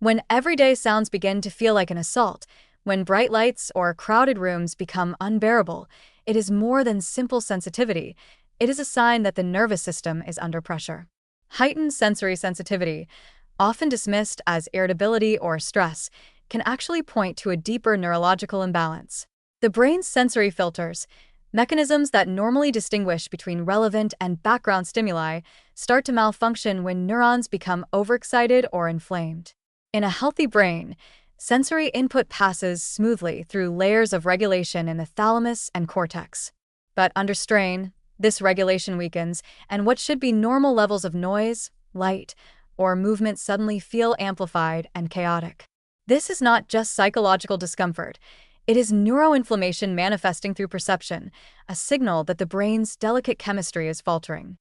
When everyday sounds begin to feel like an assault, when bright lights or crowded rooms become unbearable, it is more than simple sensitivity. It is a sign that the nervous system is under pressure. Heightened sensory sensitivity, often dismissed as irritability or stress, can actually point to a deeper neurological imbalance. The brain's sensory filters, mechanisms that normally distinguish between relevant and background stimuli, start to malfunction when neurons become overexcited or inflamed. In a healthy brain, sensory input passes smoothly through layers of regulation in the thalamus and cortex. But under strain, this regulation weakens, and what should be normal levels of noise, light, or movement suddenly feel amplified and chaotic. This is not just psychological discomfort. It is neuroinflammation manifesting through perception, a signal that the brain's delicate chemistry is faltering.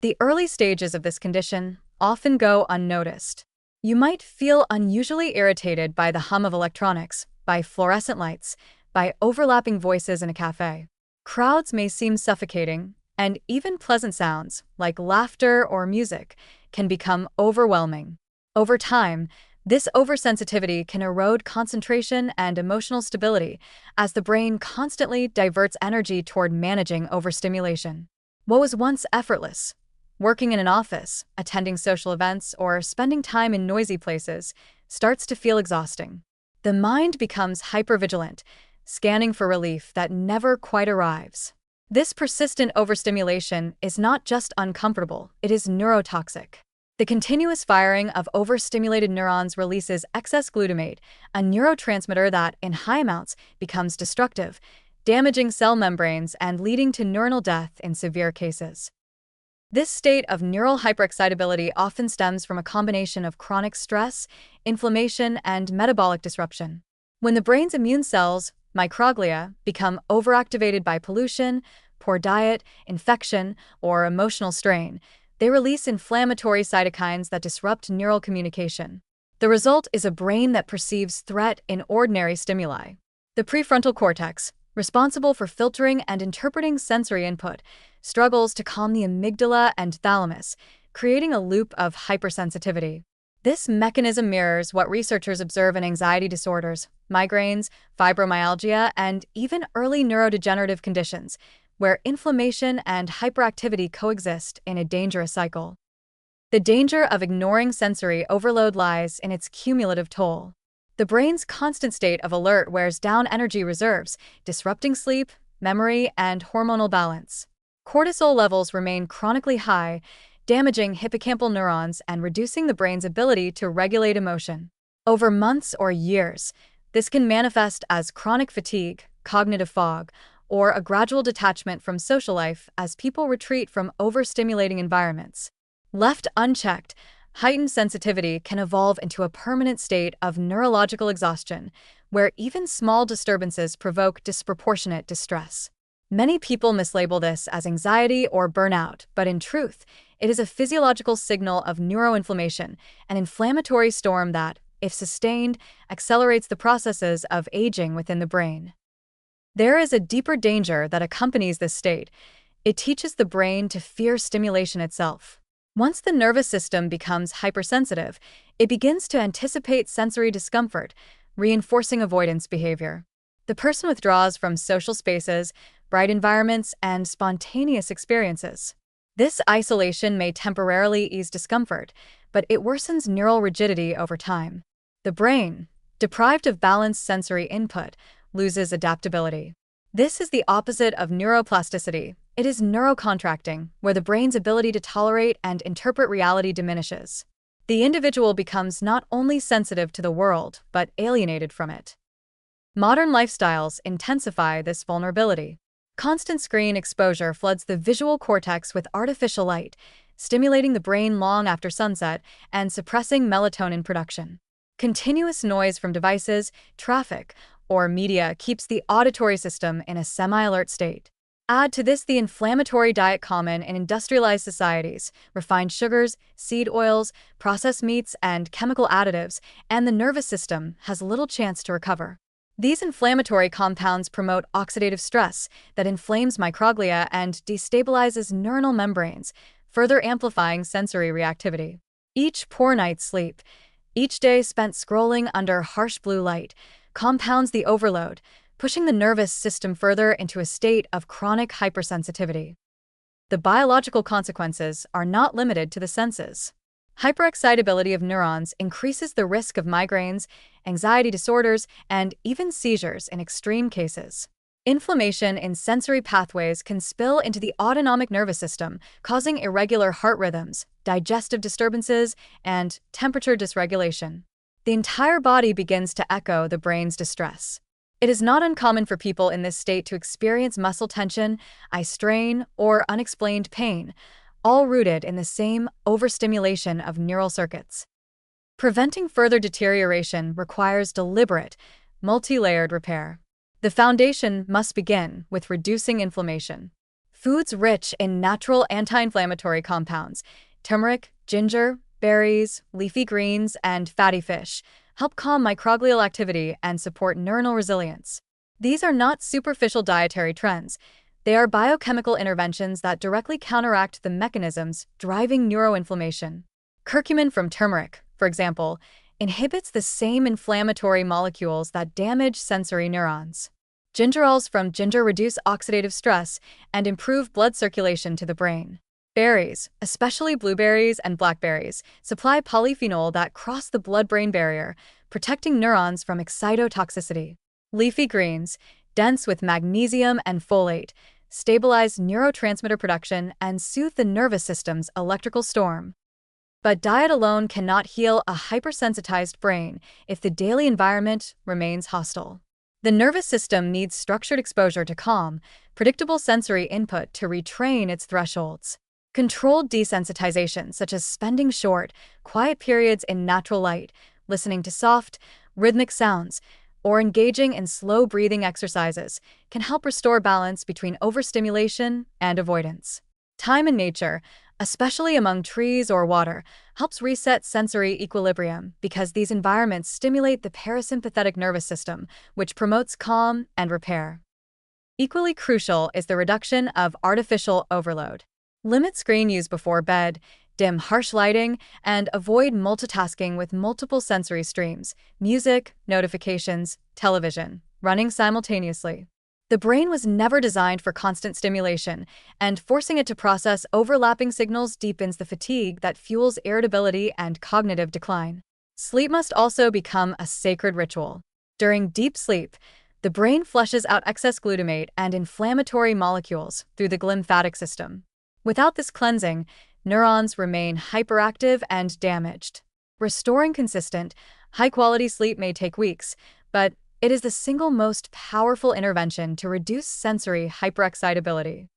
The early stages of this condition often go unnoticed. You might feel unusually irritated by the hum of electronics, by fluorescent lights, by overlapping voices in a cafe. Crowds may seem suffocating, and even pleasant sounds, like laughter or music, can become overwhelming. Over time, this oversensitivity can erode concentration and emotional stability as the brain constantly diverts energy toward managing overstimulation. What was once effortless, working in an office, attending social events, or spending time in noisy places, starts to feel exhausting. The mind becomes hypervigilant, scanning for relief that never quite arrives. This persistent overstimulation is not just uncomfortable, it is neurotoxic. The continuous firing of overstimulated neurons releases excess glutamate, a neurotransmitter that, in high amounts, becomes destructive, damaging cell membranes and leading to neuronal death in severe cases. This state of neural hyperexcitability often stems from a combination of chronic stress, inflammation, and metabolic disruption. When the brain's immune cells, microglia, become overactivated by pollution, poor diet, infection, or emotional strain, they release inflammatory cytokines that disrupt neural communication. The result is a brain that perceives threat in ordinary stimuli. The prefrontal cortex, responsible for filtering and interpreting sensory input, struggles to calm the amygdala and thalamus, creating a loop of hypersensitivity. This mechanism mirrors what researchers observe in anxiety disorders, migraines, fibromyalgia, and even early neurodegenerative conditions, where inflammation and hyperactivity coexist in a dangerous cycle. The danger of ignoring sensory overload lies in its cumulative toll. The brain's constant state of alert wears down energy reserves, disrupting sleep, memory, and hormonal balance. Cortisol levels remain chronically high, damaging hippocampal neurons and reducing the brain's ability to regulate emotion. Over months or years, this can manifest as chronic fatigue, cognitive fog, or a gradual detachment from social life as people retreat from overstimulating environments. Left unchecked, heightened sensitivity can evolve into a permanent state of neurological exhaustion, where even small disturbances provoke disproportionate distress. Many people mislabel this as anxiety or burnout, but in truth, it is a physiological signal of neuroinflammation, an inflammatory storm that, if sustained, accelerates the processes of aging within the brain. There is a deeper danger that accompanies this state. It teaches the brain to fear stimulation itself. Once the nervous system becomes hypersensitive, it begins to anticipate sensory discomfort, reinforcing avoidance behavior. The person withdraws from social spaces, bright environments, and spontaneous experiences. This isolation may temporarily ease discomfort, but it worsens neural rigidity over time. The brain, deprived of balanced sensory input, loses adaptability. This is the opposite of neuroplasticity. It is neurocontracting, where the brain's ability to tolerate and interpret reality diminishes. The individual becomes not only sensitive to the world, but alienated from it. Modern lifestyles intensify this vulnerability. Constant screen exposure floods the visual cortex with artificial light, stimulating the brain long after sunset and suppressing melatonin production. Continuous noise from devices, traffic, or media keeps the auditory system in a semi-alert state. Add to this the inflammatory diet common in industrialized societies, refined sugars, seed oils, processed meats, and chemical additives, and the nervous system has little chance to recover. These inflammatory compounds promote oxidative stress that inflames microglia and destabilizes neuronal membranes, further amplifying sensory reactivity. Each poor night's sleep, Each day spent scrolling under harsh blue light compounds the overload, pushing the nervous system further into a state of chronic hypersensitivity. The biological consequences are not limited to the senses. Hyperexcitability of neurons increases the risk of migraines, anxiety disorders, and even seizures in extreme cases. Inflammation in sensory pathways can spill into the autonomic nervous system, causing irregular heart rhythms, digestive disturbances, and temperature dysregulation. The entire body begins to echo the brain's distress. It is not uncommon for people in this state to experience muscle tension, eye strain, or unexplained pain, all rooted in the same overstimulation of neural circuits. Preventing further deterioration requires deliberate, multi-layered repair. The foundation must begin with reducing inflammation. Foods rich in natural anti-inflammatory compounds, turmeric, ginger, berries, leafy greens, and fatty fish, help calm microglial activity and support neuronal resilience. These are not superficial dietary trends. They are biochemical interventions that directly counteract the mechanisms driving neuroinflammation. Curcumin from turmeric, for example, inhibits the same inflammatory molecules that damage sensory neurons. Gingerols from ginger reduce oxidative stress and improve blood circulation to the brain. Berries, especially blueberries and blackberries, supply polyphenol that cross the blood-brain barrier, protecting neurons from excitotoxicity. Leafy greens, dense with magnesium and folate, stabilize neurotransmitter production and soothe the nervous system's electrical storm. But diet alone cannot heal a hypersensitized brain if the daily environment remains hostile. The nervous system needs structured exposure to calm, predictable sensory input to retrain its thresholds. Controlled desensitization, such as spending short, quiet periods in natural light, listening to soft, rhythmic sounds, or engaging in slow breathing exercises, can help restore balance between overstimulation and avoidance. Time in nature, especially among trees or water, helps reset sensory equilibrium because these environments stimulate the parasympathetic nervous system, which promotes calm and repair. Equally crucial is the reduction of artificial overload. Limit screen use before bed, dim harsh lighting, and avoid multitasking with multiple sensory streams, music, notifications, television, running simultaneously. The brain was never designed for constant stimulation, and forcing it to process overlapping signals deepens the fatigue that fuels irritability and cognitive decline. Sleep must also become a sacred ritual. During deep sleep, the brain flushes out excess glutamate and inflammatory molecules through the glymphatic system. Without this cleansing, neurons remain hyperactive and damaged. Restoring consistent, high-quality sleep may take weeks, but it is the single most powerful intervention to reduce sensory hyperexcitability.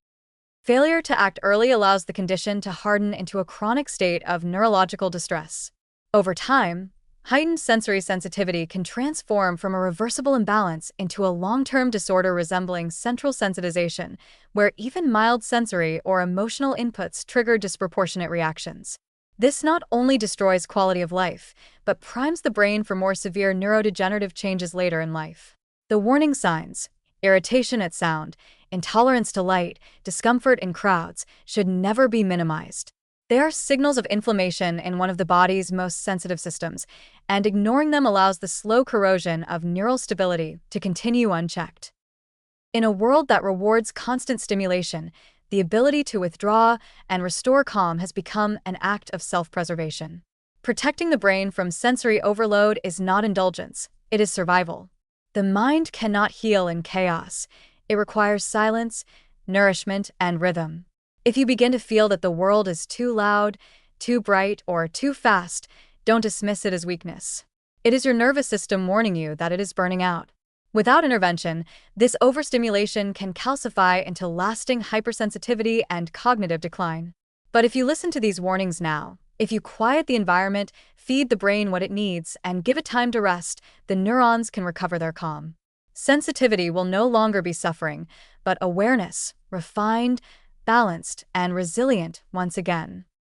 Failure to act early allows the condition to harden into a chronic state of neurological distress. Over time, heightened sensory sensitivity can transform from a reversible imbalance into a long-term disorder resembling central sensitization, where even mild sensory or emotional inputs trigger disproportionate reactions. This not only destroys quality of life, but primes the brain for more severe neurodegenerative changes later in life. The warning signs: irritation at sound, intolerance to light, discomfort in crowds, should never be minimized. They are signals of inflammation in one of the body's most sensitive systems, and ignoring them allows the slow corrosion of neural stability to continue unchecked. In a world that rewards constant stimulation, the ability to withdraw and restore calm has become an act of self-preservation. Protecting the brain from sensory overload is not indulgence, it is survival. The mind cannot heal in chaos. It requires silence, nourishment, and rhythm. If you begin to feel that the world is too loud, too bright, or too fast, don't dismiss it as weakness. It is your nervous system warning you that it is burning out. Without intervention, this overstimulation can calcify into lasting hypersensitivity and cognitive decline. But if you listen to these warnings now, if you quiet the environment, feed the brain what it needs, and give it time to rest, the neurons can recover their calm. Sensitivity will no longer be suffering, but awareness, refined, balanced, and resilient once again.